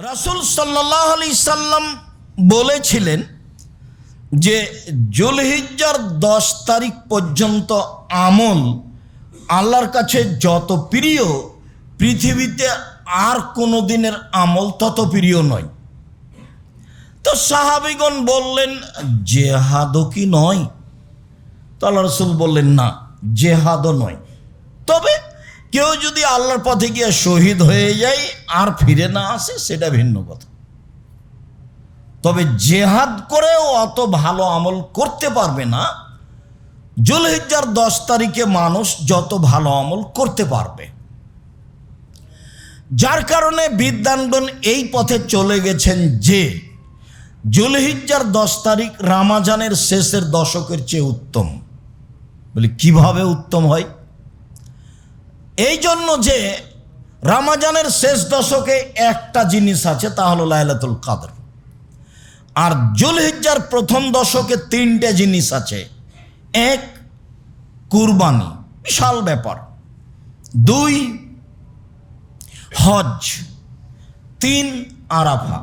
রাসূল সাল্লাল্লাহু আলাইহি সাল্লাম বলেছিলেন যে যুলহিজ্জার 10 তারিখ পর্যন্ত আমল আল্লাহর কাছে যত প্রিয়, পৃথিবীতে আর কোনো দিনের আমল তত প্রিয় নয়। তো সাহাবীগণ বললেন, জেহাদও কি নয়? তো আল্লাহ রাসূল বললেন, না, জেহাদও নয়। তবে কেউ যদি আল্লাহর পথে গিয়ে শহীদ হয়ে যায় আর ফিরে না আসে, সেটা ভিন্ন কথা। তবে জেহাদ করেও অত ভালো আমল করতে পারবে না যুলহিজ্জার 10 তারিখে মানুষ যত ভালো আমল করতে পারবে। যার কারণে বিদ্বানগণ এই পথে চলে গেছেন যে যুলহিজ্জার 10 তারিখ রমজানের শেষের দশকের চেয়ে উত্তম। বলি কিভাবে উত্তম হয়? এই জন্য যে রমজানের শেষ দশকে একটা জিনিস আছে, তা হলো লাইলাতুল কদর। আর যুলহিজ্জার প্রথম দশকে 3টে জিনিস আছে। 1, কুরবানি, বিশাল ব্যাপার। 2, হজ। 3, আরাফা।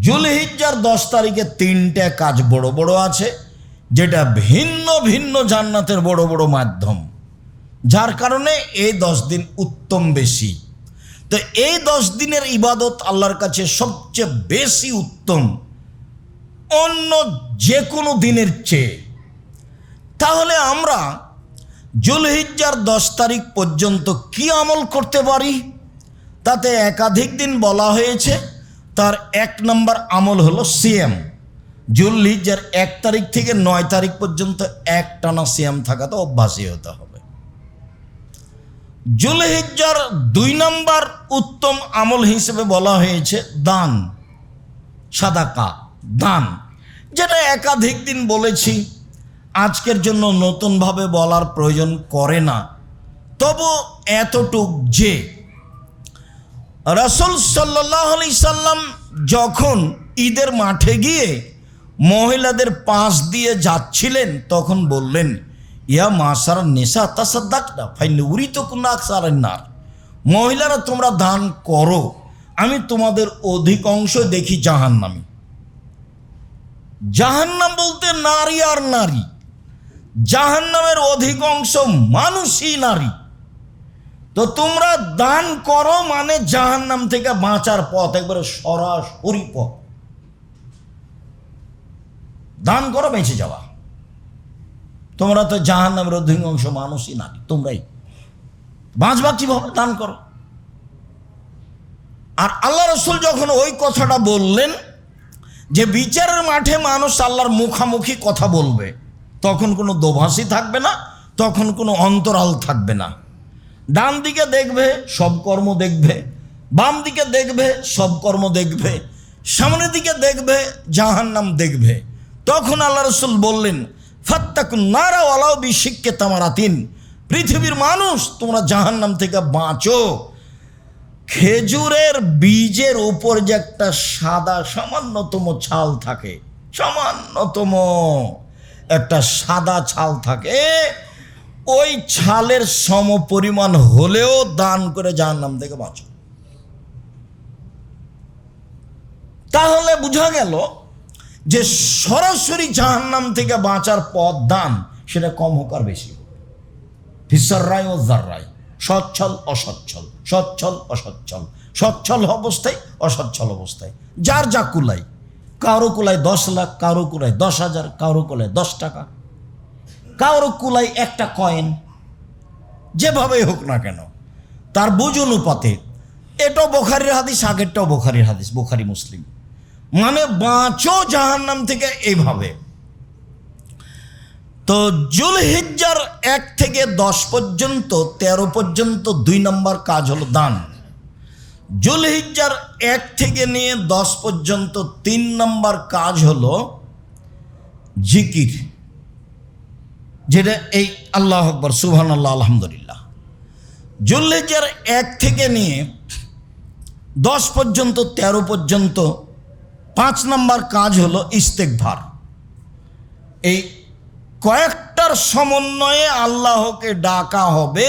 যুলহিজ্জার 10 তারিখে 3টে কাজ বড় বড় আছে, যেটা ভিন্ন ভিন্ন জান্নাতের বড় বড় মাধ্যম। যার কারণে এই 10 দিন উত্তম বেশি। তো এই 10 দিনের ইবাদত আল্লাহর কাছে সবচেয়ে বেশি উত্তম অন্য যে কোনো দিনের চেয়ে। তাহলে আমরা যুলহিজ্জার 10 তারিখ পর্যন্ত কি আমল করতে পারি? তাতে একাধিক দিন বলা হয়েছে। তার 1 নম্বর আমল হলো সিয়াম। যুলহিজ্জার 1 তারিখ থেকে 9 তারিখ পর্যন্ত একটানা সিয়াম থাকাতে অভ্যাসী হতে হবে। যুলহিজ্জার 2 নম্বর উত্তম আমল হিসেবে বলা হয়েছে দান, সাদাকা, দান, যেটা একাধিক দিন বলেছি, আজকের জন্য নতুনভাবে বলার প্রয়োজন করে না। তবু এতটুক যে রাসূল সাল্লাল্লাহু আলাইহি সাল্লাম যখন ঈদের মাঠে গিয়ে মহিলাদের পাশ দিয়ে যাচ্ছিলেন, তখন বললেন, ইয়া মাশার নিসা তাসাদ্দাকনা ফাইন উরিতুকুন্না আকসারান নার। মহিলারা তোমরা দান করো, আমি তোমাদের অধিকাংশ দেখি জাহান্নামী। জাহান্নাম বলতে নারী আর নারী, জাহান্নামের অধিকাংশ মানুষই নারী। তো তোমরা দান করো মানে জাহান্নাম থেকে বাঁচার পথ, একবারে সরাসরি পথ। দান করো বেঁচে যাওয়া। তোমরা তো জাহান্নামের অধিকাংশ মানুষই নারী, তোমরাই বাঁচবা কিভাবে? দান করো। আর আল্লাহ রাসূল যখন ওই কথাটা বললেন যে বিচারের মাঠে মানুষ আল্লাহর মুখামুখি কথা বলবে, তখন কোনো দোভাষী থাকবে না, তখন কোনো অন্তরাল থাকবে না। ডান দিকে দেখবে সব কর্ম দেখবে, বাম দিকে দেখবে সব কর্ম দেখবে, সামনের দিকে দেখবে জাহান্নাম দেখবে। তখন আল্লাহ রাসূল বললেন, ফাত্তাকুন নারা ওয়ালাউ বিশিক্কি তামারাতিন। পৃথিবীর মানুষ, তোমরা জাহান্নাম থেকে বাঁচো। খেজুরের বীজের উপর যে একটা সাদা সামান্যতম ছাল থাকে, সামান্যতম একটা সাদা ছাল থাকে, ওই ছালের সমপরিমাণ হলেও দান করে জাহান্নাম থেকে বাঁচো। তাহলে বোঝা গেল যে সরাসরি জাহান্নাম থেকে বাঁচার পথ দান, সেটা কম হোক আর বেশি হোক, ফিসাররাই ও জাররাই, সচ্ছল অসচ্ছল, সচ্ছল অসচ্ছল, সচ্ছল অবস্থায় অসচ্ছল অবস্থায়, যার যা কুলাই। কারো কুলায় 10 লাখ, কারো কুলায় 10,000, কারো কুলায় 10 টাকা, কারো কুলায় একটা কয়েন। যেভাবেই হোক না কেন, তার বুঝ অনুপাতে। এটাও বুখারীর হাদিস, আগেরটাও বুখারীর হাদিস, বুখারী মুসলিম। মানে বাঁচো জাহান্নাম থেকে এইভাবে। তো যুলহিজ্জার 1 থেকে 10 পর্যন্ত, 13 পর্যন্ত 2 নম্বর কাজ হলো দান। যুলহিজ্জার 1 থেকে নিয়ে 10 পর্যন্ত 3 নম্বর কাজ হলো জিকির, যেটা এই আল্লাহু আকবার, সুবহানাল্লাহ, আলহামদুলিল্লাহ। যুলহিজ্জার 1 থেকে নিয়ে 10 পর্যন্ত, 13 পর্যন্ত 5 নম্বর কাজ হলো ইস্তেগফার। এই কয়েকটার সমন্বয়ে আল্লাহকে ডাকা হবে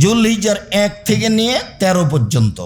যুলহিজ্জার 1 থেকে নিয়ে 13 পর্যন্ত।